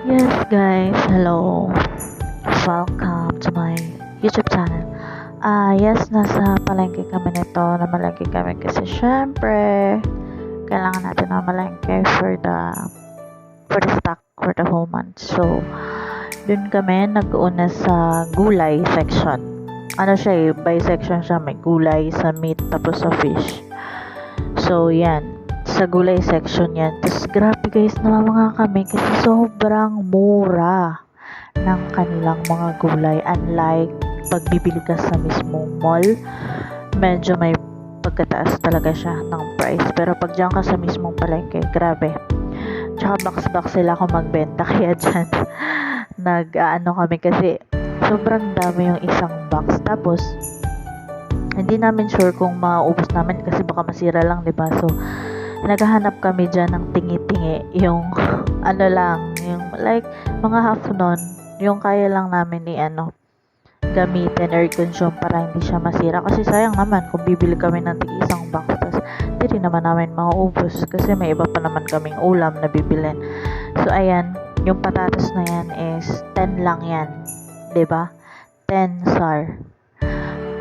Yes guys, hello. Welcome to my YouTube channel. Yes, nasa palengke kami nito. Namalengke kami kasi syempre kailangan natin na malengke for the stock for the whole month. So, dun kami nag-una sa gulay section. Ano siya by section siya. May gulay sa meat tapos sa fish. So, yan. Sa gulay section yan. Tapos, grabe guys, namamanga kami kasi sobrang mura ng kanilang mga gulay. Unlike pagbibili ka sa mismong mall, medyo may pagkataas talaga siya ng price. Pero pag diyan ka sa mismong palengke, grabe. Tsaka box-box sila kung magbenta. Kaya dyan, nag-ano kami kasi sobrang dami yung isang box. Tapos, hindi namin sure kung maubos namin kasi baka masira lang, diba? So, naghahanap kami dyan ng tingi-tingi. Yung, ano lang, yung like, mga half nun, yung kaya lang namin gamitin or consume para hindi siya masira. Kasi sayang naman kung bibili kami ng tig-isang box, tapos hindi rin naman namin mauubos kasi may iba pa naman kaming ulam na bibilin. So, ayan, yung patatas na yan is 10 lang yan. 'Di ba? 10 SAR.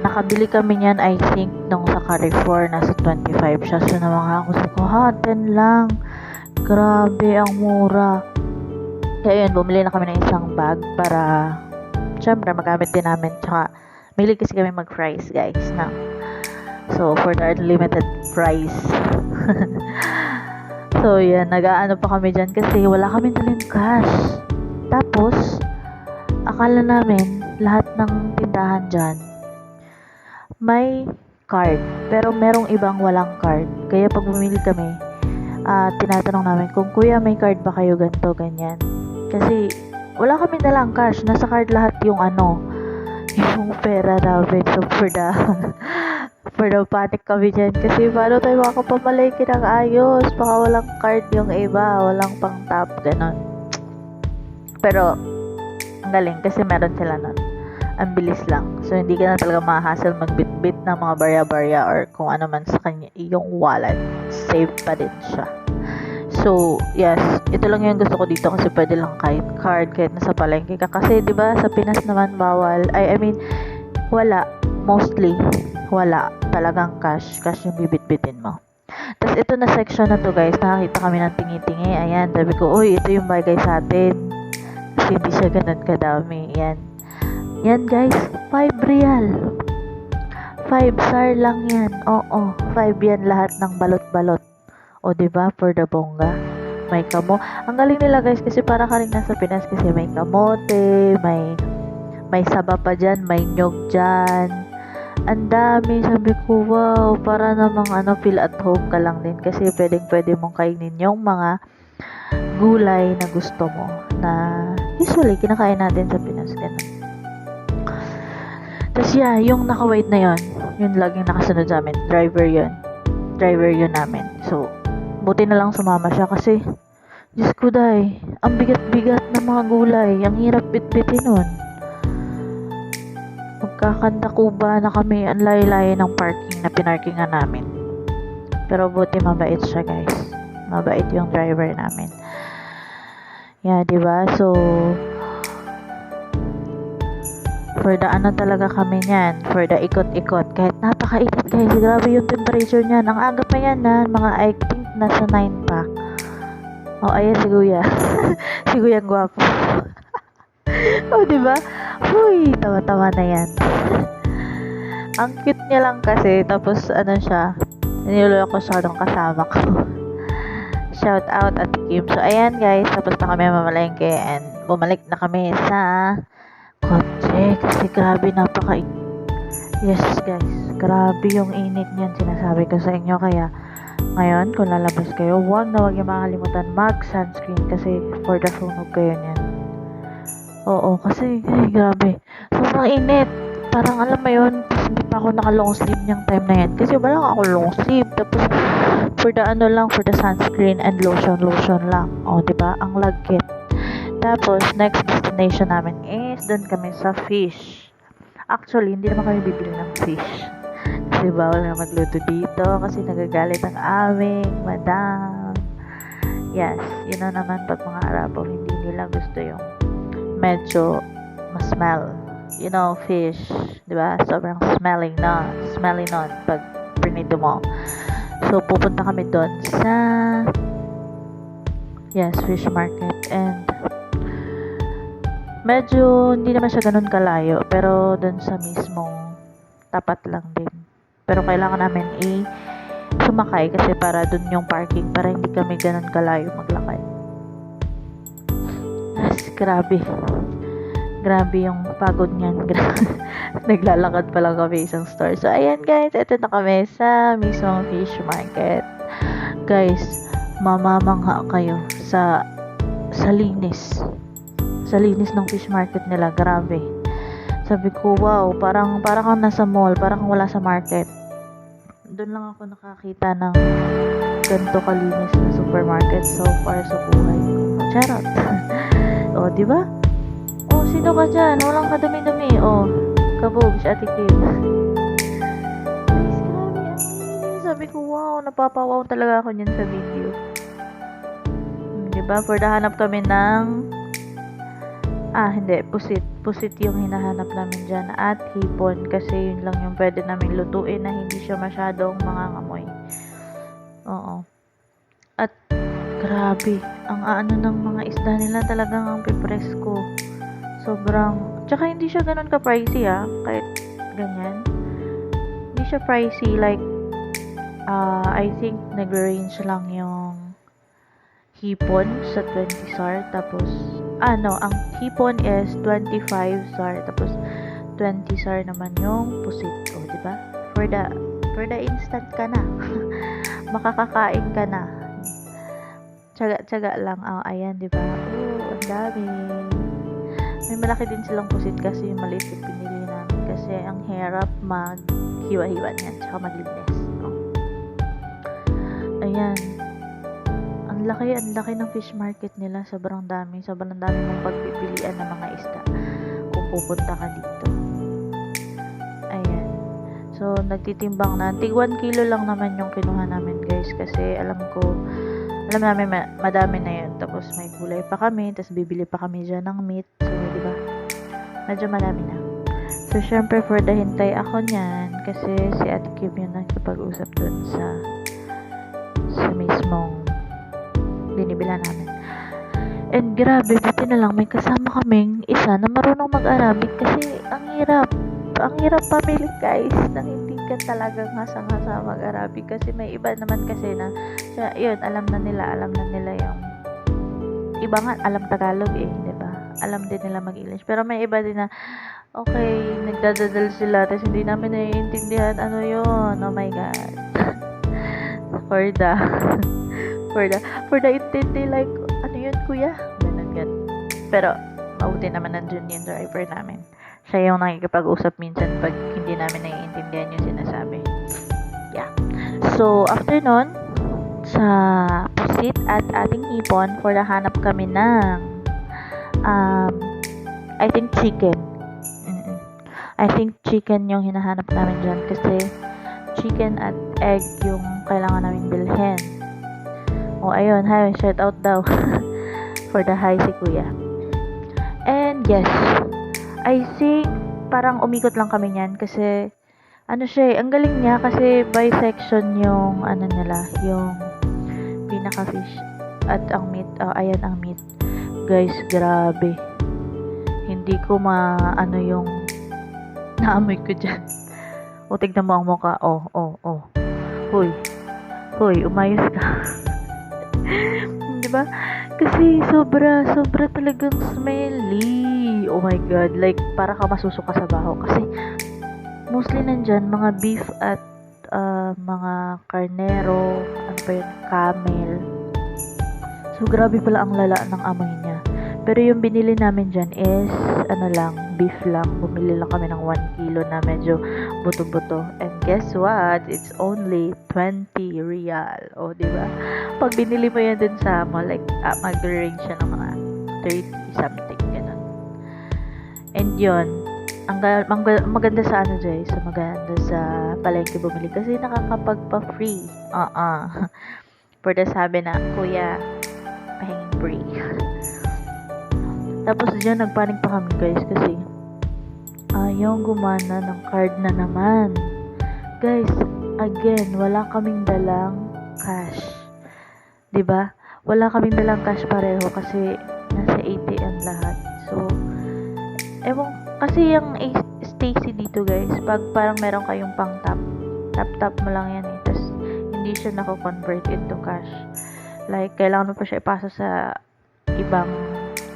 Nakabili kami niyan, I think, nung sa Carrefour, nasa 25 siya. So, namanga ako sa ko, 10 lang. Grabe, ang mura. Kaya yun, bumili na kami ng isang bag para, syempre, magamit din namin. Tsaka, mahilig kasi kami mag-fries, guys. Na. So, for the unlimited fries. So, yan, nag-aano pa kami dyan kasi wala kami daling cash. Tapos, akala namin, lahat ng tindahan dyan, may card, pero merong ibang walang card. Kaya pag bumili kami, tinatanong namin kung kuya may card ba kayo, ganito, ganyan. Kasi wala kami dalang cash, nasa card lahat yung yung pera namin. So for the panic kami dyan kasi paano tayo makapamalengke ng ayos, baka walang card yung iba, walang pang tap, ganon. Pero ang galing kasi meron sila nun. Ang bilis lang. So, hindi ka na talaga ma-hassle magbitbit ng mga barya-barya or kung ano man sa kanya, yung wallet. Safe pa din siya. So, yes. Ito lang yung gusto ko dito kasi pwede lang kahit card, kahit nasa palengke ka. Kasi, di ba sa Pinas naman bawal. I mean, wala. Mostly, wala. Talagang cash. Cash yung bibit-bitin mo. Tapos, ito na section na to, guys. Nakakita kami ng tingi-tingi. Ayan, sabi ko, uy, ito yung bagay sa atin. Kasi hindi siya ganun kadami. Yan. Yan guys, 5 real. 5 SAR lang yan. Oo, 5 yan lahat ng balot-balot. O diba, for the bongga. May Ang galing nila guys kasi para ka rin nasa Pinas kasi may kamote, may saba pa dyan, may nyog dyan. Ang dami, sabi ko, wow, para namang feel at home ka lang din kasi pwede mong kainin yung mga gulay na gusto mo na usually kinakain natin sa Pinas, ganun. Tapos yeah, yung naka-white na yun laging nakasunod sa amin. Driver yun namin. So, buti na lang sumama siya kasi, Diyos ko day, ang bigat-bigat ng mga gulay. Ang hirap bit-bitin nun. Magkakandakuba na kami, ang layo-layo ng parking na pinarkingan namin. Pero buti mabait siya guys. Mabait yung driver namin. Yeah, diba? So, for the talaga kami niyan, for the ikot-ikot, kahit napakainit guys, grabe yung temperature niyan, ang aga pa yan mga I think nasa 9 pa. Ayan si kuya. Si kuya gwapo. Diba? Huy, tawa-tawa na yan. Ang cute niya lang kasi, tapos siya, niloloko ko siya nung kasama ko. Shout out at Kim. So ayan guys, tapos na kami mamalengke and bumalik na kami sa kotse kasi grabe yes guys, grabe yung init niyan, sinasabi ko sa inyo. Kaya ngayon kung lalabas kayo, huwag yung makalimutan mag sunscreen kasi for the sunog kayo niyan. Oo, kasi grabe, sobrang init, parang alam mo yun. Tapos hindi pa ako naka long sleeve niyang time na yan kasi wala ako long sleeve. Tapos for the sunscreen and lotion lang. Diba, ang lagkit. Tapos, next destination namin is doon kami sa fish. Actually, hindi naman kami bibili ng fish. Kasi bawal na magluto dito kasi nagagalit ang aming madam. Yes, yun na naman pag mga Arabo, hindi nila gusto yung medyo ma-smell. You know, fish, di ba? Sobrang smelly nun pag prinito mo. So, pupunta kami doon sa fish market. And medyo hindi naman siya ganun kalayo, pero doon sa mismong tapat lang din. Pero kailangan namin sumakay kasi para doon yung parking, para hindi kami ganun kalayo maglakad. Yes, grabe yung pagod niyan. Naglalakad pa lang kami isang store. So, ayan guys, ito na kami sa mismong fish market. Guys, mamamangha kayo sa linis. Sa linis ng fish market nila, grabe. Sabi ko, wow, parang kang nasa mall, parang kang wala sa market. Doon lang ako nakakita ng ganito kalinis na supermarket so far sa buhay ko. Charot. O, di ba? O, sino ka dyan? Walang kadumi-dumi. O, kabog, si Ate Kim. Guys, grabe. Sabi ko, wow, napapawaw talaga ako niyan sa video. Di ba? For hanap kami ng hindi, pusit yung hinahanap namin dyan at hipon kasi yun lang yung pwede namin lutuin na hindi siya masyadong mangangamoy. Oo. At grabe, ang ano ng mga isda nila talagang ang pipresko. Sobrang, tsaka hindi siya ganun ka-pricey kahit ganyan. Hindi siya pricey, like, I think nag-range lang yung hipon sa 20 SAR, tapos ang hipon is 25 SAR, tapos 20 SAR naman yung pusit. O, di ba? For the instant ka na. Makakakain ka na. Tsaga lang. Ayan, di ba? Oh, ang dami. May malaki din silang pusit kasi yung maliit yung pinili namin kasi ang hirap maghiwa-hiwa niyan, tsaka maglinis. Ayan. Ang laki ng fish market nila. Sobrang dami mong pagpipilian ng mga isda kung pupunta ka dito. Ayan. So, nagtitimbang na. Tig 1 kilo lang naman yung kinuha namin, guys. Kasi alam namin madami na yun. Tapos may gulay pa kami. Tapos bibili pa kami dyan ng meat. So, di ba? Medyo madami na. So, syempre, for the hintay ako niyan. Kasi si Ate Kim yung nakipag-usap dun sa mismong binibila namin. And grabe, buti na lang may kasama kaming isa na marunong mag-Arabic kasi ang hirap pamili, guys, nang hindi ka talagang hasang-hasa mag-Arabic kasi may iba naman kasi na yun, alam na nila yung iba nga alam Tagalog di ba? Alam din nila mag-English, pero may iba din na okay, nagdadadal sila tapos hindi namin naiintindihan ano yun. Oh my god. for the intindi, like, ano yun kuya? Ganun. Pero, mabuti naman nandun yung driver namin. Siya yung nakikipag-usap minsan pag hindi namin naiintindihan yung sinasabi. Yeah. So, after nun, sa pusit at ating hipon, for hanap kami ng I think chicken. I think chicken yung hinahanap namin dyan kasi chicken at egg yung kailangan namin bilhin. O, ayun, hi, shout out daw for the hi si kuya. And yes, I think parang umikot lang kami niyan kasi ano siya, ang galing niya kasi by section yung ano nila, yung pinaka-fish at ang meat. Ayan ang meat. Guys, grabe. Hindi ko yung naamoy ko dyan. O, tignan mo ang mukha. Hoy, umayos ka. Diba? Kasi sobra talagang smelly. Oh my god, like para ka masusuka sa baho kasi mostly nandyan mga beef at mga karnero, ano pa yun, camel. So grabe pala ang lala ng amoy niya. Pero yung binili namin dyan is beef lang. Bumili lang kami ng 1 kilo na medyo buto-buto. And guess what? It's only 20 real. O, diba? Pag binili mo yan dun sa mall, like, mag-range siya ng mga 30 something, ganun. And yun, ang maganda sa maganda sa palengke bumili kasi nakakapagpa-free. For the sabi na, kuya, pahingin free. Tapos dyan, nagpanik pa kami guys kasi ayaw gumana ng card na naman. Guys, again, wala kaming dalang cash. 'Di ba? Wala kaming dalang cash pareho kasi nasa ATM lahat. So, ewan, kasi yung Stacy dito guys, pag parang meron kayong pang tap mo lang yan eh. Tapos, hindi siya nako-convert into cash. Like, kailangan mo pa siya ipasa sa ibang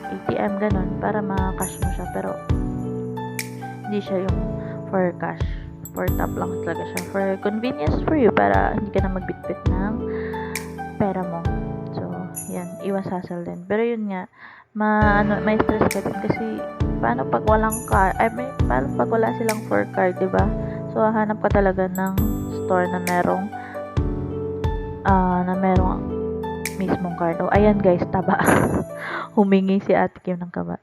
ATM, ganun, para ma-cash mo siya. Pero, hindi siya yung for cash. For tap lang talaga siya. For convenience for you, para hindi ka na magbitbit ng pera mo. So, yan, iwas hassle din. Pero yun nga, may stress ka din kasi paano pag walang card, paano pag wala silang for card, diba? So, hanap ka talaga ng store na merong mismong card. Oh, ayan guys, taba. Humingi si Ate Kim ng kaba.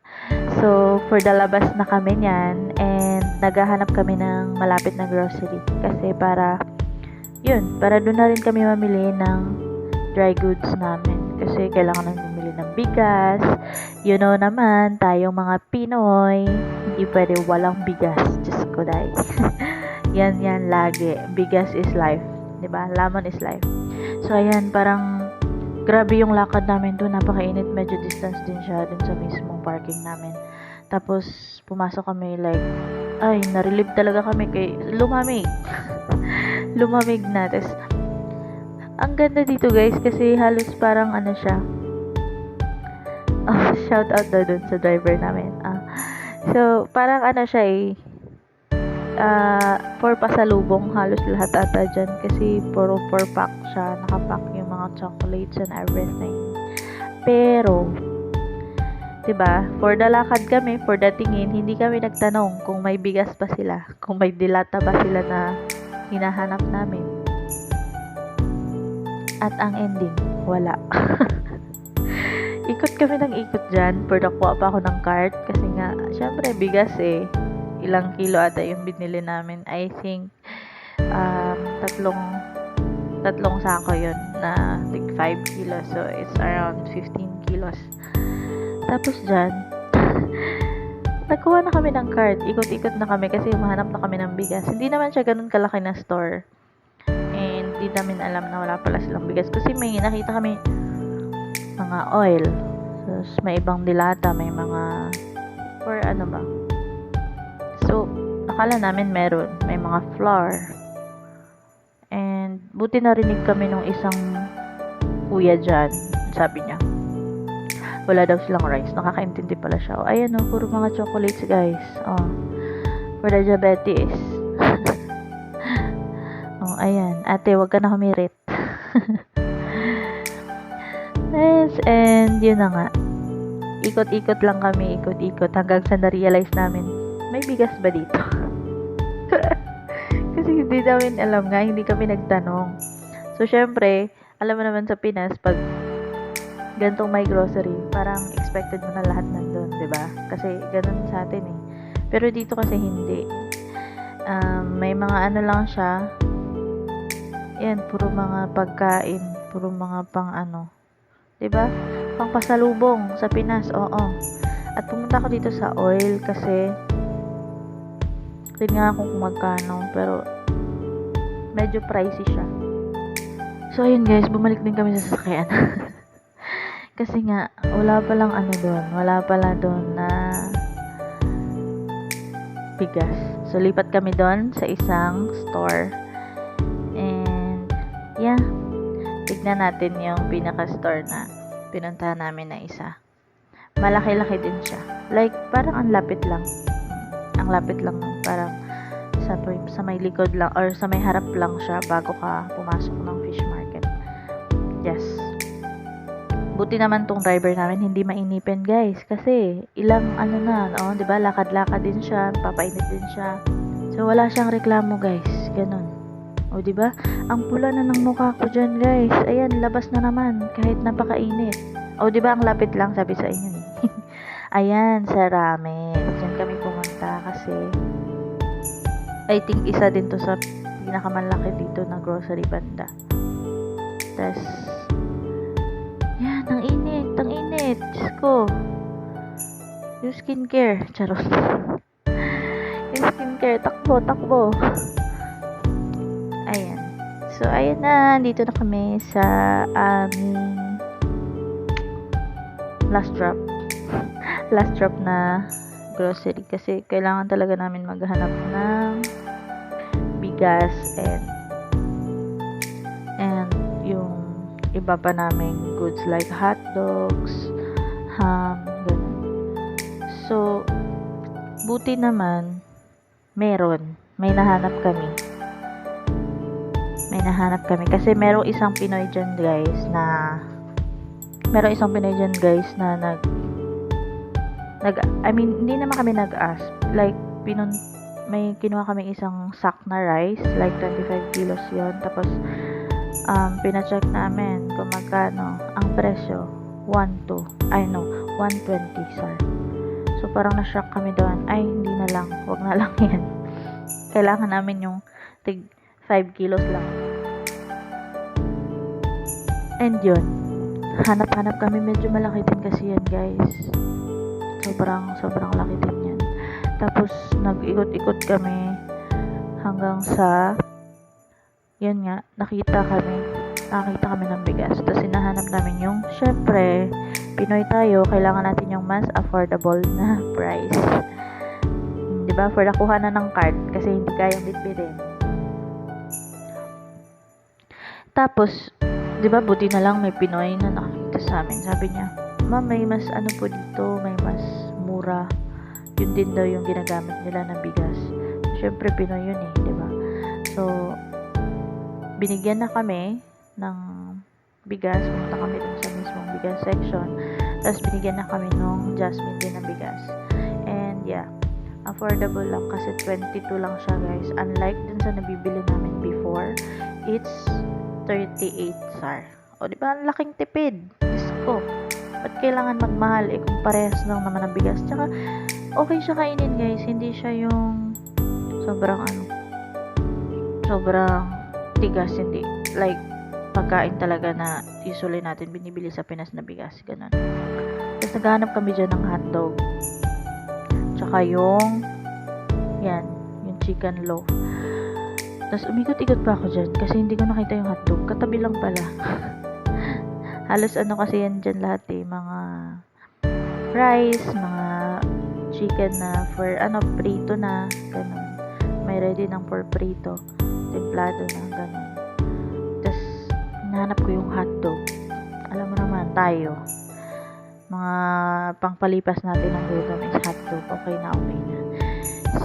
So, for the labas na kami niyan and naghahanap kami ng malapit na grocery kasi para doon na rin kami mamili ng dry goods namin kasi kailangan namin bumili ng bigas. You know naman, tayong mga Pinoy, hindi pwede walang bigas. Diyos ko dahil. yan lagi. Bigas is life. Diba? Lamon is life. So, ayan, parang grabe yung lakad namin doon. Napakainit. Medyo distance din siya dun sa mismong parking namin. Tapos, pumasok kami na-relieve talaga kami kay lumamig. Lumamig na. Tapos, ang ganda dito guys kasi halos parang siya. Shout out daw dun sa driver namin. So, parang siya for pasalubong halos lahat ata dyan kasi puro 4 pack siya, nakapack yung mga chocolates and everything. Pero, diba, for the lakad kami, for the tingin, hindi kami nagtanong kung may bigas pa sila, kung may dilata ba sila na hinahanap namin. At ang ending, wala. Ikot kami ng ikot dyan, for nakuha pa ako ng cart kasi nga, syempre bigas ilang kilo ata yung binili namin. I think tatlong sako yun na 5 kilos. So, it's around 15 kilos. Tapos dyan, nagkuha na kami ng cart. Ikot-ikot na kami kasi mahanap na kami ng bigas. Hindi naman siya ganun kalaki na store. And hindi namin alam na wala pala silang bigas. Kasi may nakita kami mga oil. Tapos may ibang dilata. May mga or ba. So, akala namin meron. May mga flour. And, buti narinig kami nung isang kuya dyan. Sabi niya, wala daw silang rice. Nakakaintindi pala siya. Ayan puro mga chocolates guys. For the diabetes. Ayan. Ate, wag ka na humirit. Yes, and yun na nga. Ikot-ikot lang kami. Ikot-ikot. Hanggang sa na-realize namin, may bigas ba dito? Kasi hindi namin alam nga, hindi kami nagtanong. So, syempre, alam mo naman sa Pinas, pag gantong may grocery, parang expected mo na lahat nandun, diba? Kasi ganun sa atin Pero dito kasi hindi. May mga lang siya. Yan, puro mga pagkain, puro mga pang diba? Pang pasalubong sa Pinas, oo. At pumunta ako dito sa oil kasi tingnan kung magkano, pero medyo pricey siya. So, ayun guys, bumalik din kami sa sasakyan. Kasi nga, wala palang wala pala doon na bigas. So, lipat kami doon sa isang store. And, yeah, tignan natin yung pinaka-store na pinuntahan namin na isa. Malaki-laki din siya. Like, parang ang lapit lang. Ang lapit lang, parang sa may likod lang or sa may harap lang siya bago ka pumasok ng fish market. Yes. Buti naman tong driver namin hindi mainipin guys kasi ilang 'di ba? Lakad-lakad din siya, papainit din siya. So wala siyang reklamo guys. Ganun. O 'di ba? Ang pula na ng mukha ko diyan guys. Ayan, labas na naman kahit napakainit. O 'di ba ang lapit lang sabi sa inyo Ayan, sa ramen. Diyan kami pumunta kasi I think isa din to sa pinakamalaki dito na grocery banda. Tas yan, ang init. Diyos ko. Yung skincare. Charot. Yung skincare. Takbo. Ayan. So, ayan na. Dito na kami sa aming last drop. Last drop na grocery. Kasi kailangan talaga namin maghanap ng bigas and yung iba pa naming goods like hot dogs, ham, ganun. So, buti naman, may nahanap kami. Kasi merong isang Pinoy dyan guys na hindi naman kami nag-ask. Like, may kinuha kami isang sack na rice, like 25 kilos yon. Tapos, pina-check namin kung magkano ang presyo. 120, sir. So, parang na-shock kami doon. Ay, hindi na lang. Wag na lang yan. Kailangan namin yung 5 kilos lang. And yun. Hanap-hanap kami. Medyo malaki din kasi yan, guys. Sobrang laki din yan. Tapos, nag-ikot-ikot kami hanggang sa yun nga, nakakita kami ng bigas. Tapos, hinahanap namin yung, syempre, Pinoy tayo, kailangan natin yung mas affordable na price. Diba? For nakuha na ng card kasi hindi kayang bitbitin. Tapos, diba, buti na lang may Pinoy na nakakita sa amin. Sabi niya, ma'am, may mas ano po dito, may mas mura. Yun din daw yung ginagamit nila ng bigas. Syempre, Pinoy yun diba? So, binigyan na kami ng bigas. Pumunta kami dun sa mismong bigas section. Tapos, binigyan na kami nung Jasmine din ng bigas. And, yeah, affordable lang kasi 22 lang siya, guys. Unlike dun sa nabibili namin before, it's 38 sar. O, diba? Ang laking tipid. Diyos ko. Ba't kailangan magmahal kung parehas lang naman ang bigas? Tsaka, okay siya kainin, guys. Hindi siya yung sobrang tigas. Hindi. Like, pagkain talaga na usually natin binibili sa Pinas na bigas. Ganun. Tapos, naghahanap kami dyan ng hotdog. Tsaka yung chicken loaf. Tapos, umikot-ikot pa ako dyan kasi hindi ko nakita yung hotdog. Katabi lang pala. Halos kasi yan dyan lahat mga rice, mga chicken na prito na, ganun. May ready ng for prito, templado na, ganun. Tapos, hinahanap ko yung hotdog. Alam mo naman, tayo. Mga pangpalipas natin ng gutom is hotdog. Okay na.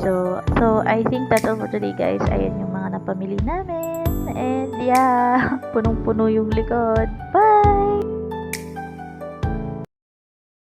So, I think that's all for today, guys. Ayan yung mga napamili namin. And, yeah, punong-puno yung likod.